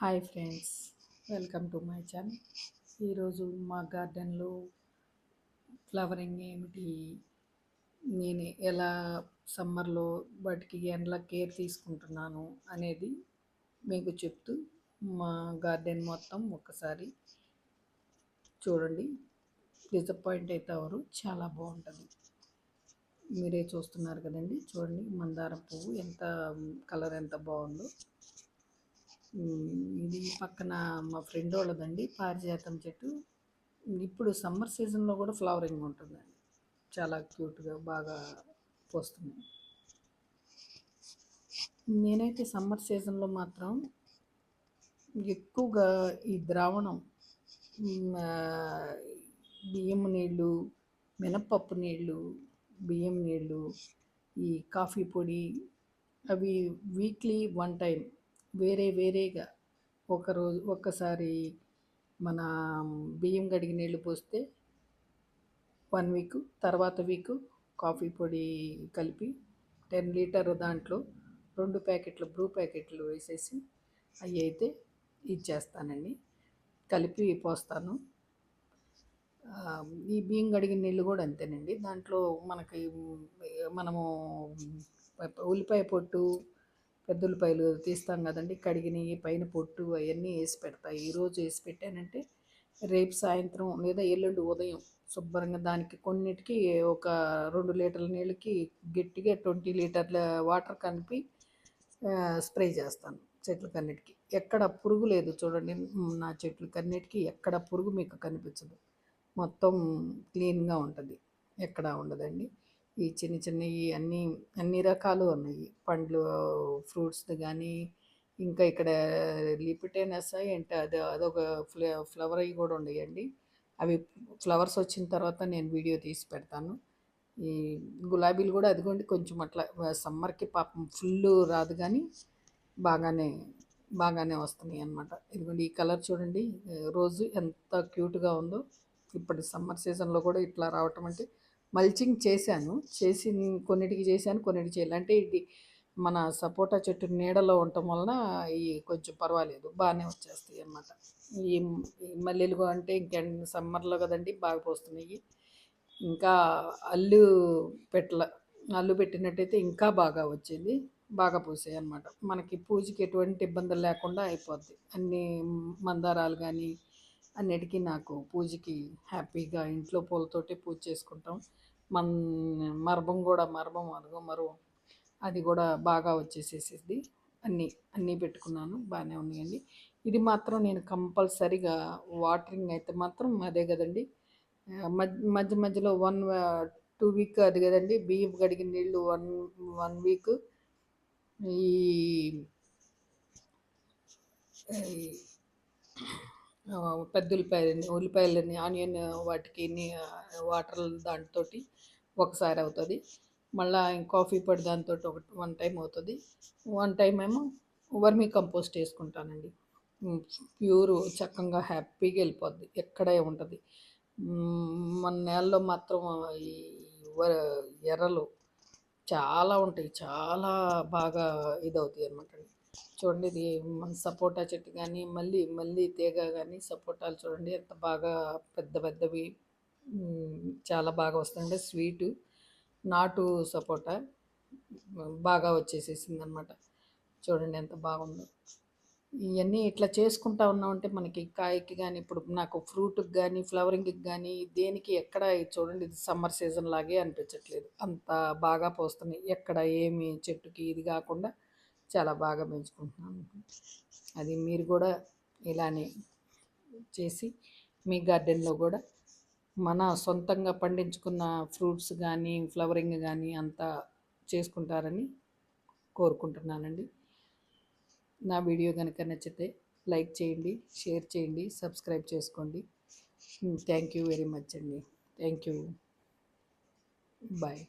Hi friends, welcome to my channel. ఈరోజు మా గార్డెన్లో ఫ్లవరింగ్ ఏమిటి, నేను ఎలా సమ్మర్లో వాటికి ఎండ్ల కేర్ తీసుకుంటున్నాను అనేది మీకు చెప్తూ మా గార్డెన్ మొత్తం ఒక్కసారి చూడండి. డిసప్పాయింట్ అయితే ఎవరు, చాలా బాగుంటుంది. మీరే చూస్తున్నారు కదండి, చూడండి మందారం పువ్వు ఎంత కలర్ ఎంత బాగుందో. ఇది పక్కన మా ఫ్రెండ్ వాళ్ళదండి, పారిజాతం చెట్టు. ఇప్పుడు సమ్మర్ సీజన్లో కూడా ఫ్లవరింగ్ ఉంటుందండి, చాలా క్యూట్గా బాగా పోస్తుంది. నేనైతే సమ్మర్ సీజన్లో మాత్రం ఎక్కువగా ఈ ద్రావణం, బియ్యం నీళ్ళు, మినప్పప్పు నీళ్ళు, బియ్యం నీళ్ళు, ఈ కాఫీ పొడి, అవి వీక్లీ వన్ టైం వేరేగా ఒక్కసారి మన బియ్యం గడిగి నీళ్ళు పోస్తే 1 వీక్, తర్వాత వీక్ కాఫీ పొడి కలిపి 10 లీటర్ దాంట్లో 2 ప్యాకెట్లు బ్రూ ప్యాకెట్లు వేసేసి అవి అయితే ఇచ్చేస్తానండి, కలిపి పోస్తాను. ఈ బియ్యం కడిగిన నీళ్ళు కూడా అంతేనండి. దాంట్లో మనము ఉల్లిపాయ పొట్టు, పెద్ద ఉల్లిపాయలు తీస్తాం కదండి, కడిగినవి పైన పొట్టు అవన్నీ వేసి పెడతా. ఈరోజు వేసి పెట్టానంటే రేపు సాయంత్రం లేదా ఎల్లుండి ఉదయం శుభ్రంగా దానికి కొన్నిటికి ఒక 2 లీటర్ల నీళ్ళకి గట్టిగా 20 లీటర్ల వాటర్ కలిపి స్ప్రే చేస్తాను చెట్లకన్నిటికి. ఎక్కడ పురుగు లేదు చూడండి, నా చెట్లకన్నిటికీ ఎక్కడ పురుగు మీకు కనిపించదు, మొత్తం క్లీన్గా ఉంటుంది, ఎక్కడ ఉండదండి. ఈ చిన్నవి అన్ని రకాలు ఉన్నాయి, పండ్లు ఫ్రూట్స్ది కానీ, ఇంకా ఇక్కడ లిపిటేనస్ ఏంటి అదొక ఫ్లవర్ అవి కూడా ఉన్నాయండి. అవి ఫ్లవర్స్ వచ్చిన తర్వాత నేను వీడియో తీసి పెడతాను. ఈ గులాబీలు కూడా అదిగోండి కొంచెం అట్లా సమ్మర్కి పాపం ఫుల్ రాదు కానీ బాగానే వస్తున్నాయి అన్నమాట. ఇదిగోండి ఈ కలర్ చూడండి, రోజు ఎంత క్యూట్గా ఉందో. ఇప్పుడు సమ్మర్ సీజన్లో కూడా ఇట్లా రావటం అంటే మల్చింగ్ చేసి కొన్నిటికి చేశాను, కొన్నిటికి చేయలేదు. అంటే ఇది మన సపోటా చెట్టు నీడలో ఉండటం వలన ఈ కొంచెం పర్వాలేదు, బాగానే వచ్చేస్తాయి అన్నమాట. ఈ మల్లెలు అంటే సమ్మర్లో కదండి బాగా పోస్తున్నాయి. ఇంకా అల్లు అల్లు పెట్టినట్టయితే ఇంకా బాగా వచ్చింది, బాగా పూసాయి అన్నమాట. మనకి పూజకి ఎటువంటి ఇబ్బందులు లేకుండా అయిపోద్ది. అన్ని మందారాలు కానీ అన్నిటికీ నాకు పూజకి హ్యాపీగా ఇంట్లో పూలతోటి పూజ చేసుకుంటాం. మరబం అది కూడా బాగా వచ్చేసేసింది. అన్నీ పెట్టుకున్నాను, బాగానే ఉన్నాయండి. ఇది మాత్రం నేను కంపల్సరిగా వాటరింగ్ అయితే మాత్రం అదే కదండి, మధ్యలో 2 వీక్ అది కదండి, బియ్యం కడిగిన నీళ్ళు 1 వీక్, ఈ పెద్ద ఉల్లిపాయలని ఆనియన్ వాటికి వాటర్ దాంతో ఒకసారి అవుతుంది. మళ్ళీ కాఫీ పొడి దాంతో 1 టైం అవుతుంది. 1 టైం ఏమో వర్మీ కంపోస్ట్ వేసుకుంటానండి. ప్యూర్ చక్కగా హ్యాపీగా వెళ్ళిపోద్ది, ఎక్కడే ఉంటుంది. మన నేలలో మాత్రం ఈ ఎర్రలు చాలా ఉంటాయి, చాలా బాగా ఇదవుతాయి అన్నమాట. చూడండి, ఇది మన సపోటా చెట్టు కానీ మళ్ళీ తీగ కానీ సపోటాలు చూడండి ఎంత బాగా పెద్దవి, చాలా బాగా వస్తుందండి. స్వీటు నాటు సపోటా బాగా వచ్చేసేసింది అనమాట. చూడండి ఎంత బాగుందో. ఇవన్నీ ఇట్లా చేసుకుంటా ఉన్నామంటే మనకి కాయకి కానీ, ఇప్పుడు నాకు ఫ్రూట్కి కానీ ఫ్లవరింగ్కి కానీ దేనికి ఎక్కడ చూడండి, ఇది సమ్మర్ సీజన్ లాగే అనిపించట్లేదు, అంత బాగా పోస్తున్నాయి. ఎక్కడ ఏమి చెట్టుకి ఇది కాకుండా చాలా బాగా పెంచుకుంటున్నాను. అది మీరు కూడా ఇలానే చేసి మీ గార్డెన్లో కూడా మన సొంతంగా పండించుకున్న ఫ్రూట్స్ కానీ ఫ్లవరింగ్ కానీ అంతా చేసుకుంటారని కోరుకుంటున్నానండి. నా వీడియో కనుక నచ్చితే లైక్ చేయండి, షేర్ చేయండి, సబ్స్క్రైబ్ చేసుకోండి. థ్యాంక్ యూ వెరీ మచ్ అండి. Thank you. బాయ్.